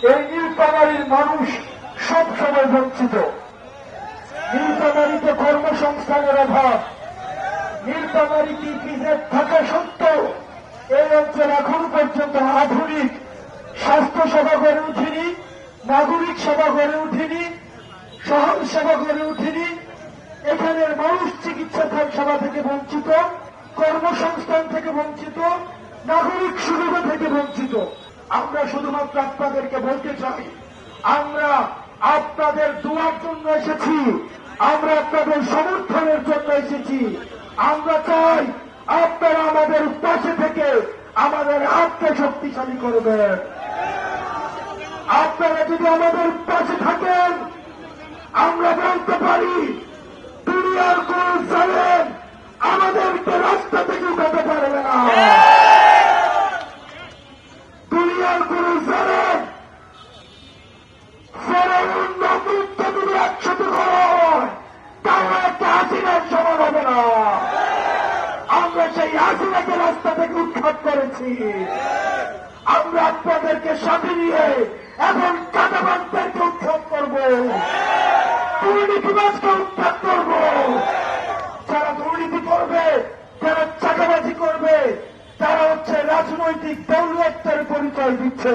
এই নীলফামারীর মানুষ সব সময় বঞ্চিত। নীলফামারীতে কর্মসংস্থানের অভাব, নীলফামারীতে ইপিজেড থাকা সত্ত্বেও এই অঞ্চল এখন পর্যন্ত আধুনিক স্বাস্থ্য সেবা গড়ে উঠেনি, নাগরিক সেবা গড়ে উঠেনি, সহজ সেবা গড়ে উঠেনি। এখানের মানুষ চিকিৎসা সেবা থেকে বঞ্চিত, কর্মসংস্থান থেকে বঞ্চিত, নাগরিক সুবিধা থেকে বঞ্চিত। আমরা শুধুমাত্র আপনাদেরকে বলতে চাই, আমরা আপনাদের দোয়ার জন্য এসেছি, আমরা আপনাদের সমর্থনের জন্য এসেছি। আমরা চাই আপনারা আমাদের পাশে থেকে আমাদের হাতকে শক্তিশালী করবেন। আপনারা যদি আমাদের পাশে থাকেন, আমরা বলতে পারি দুনিয়ার কোন জালেম আমাদেরকে রাস্তা থেকে উঠাতে পারবে না। দুনিয়ার কোন জালেম ফেরাউন নমরুদকে যদি একসাথে হয় তাহলে একটা হাসিনার সমান হবে না। আমরা সেই হাসিনাকে রাস্তা থেকে উৎখাত করেছি। আমরা আপনাদেরকে সাথে নিয়ে এখন চাঁদাবাজদেরকে উৎখাত করব, দুর্নীতিবাজকে উৎখাত করব। যারা দুর্নীতি করবে, যারা চাঁদাবাজি করবে, তারা হচ্ছে রাজনৈতিক দৌলতের পরিচয় দিচ্ছে।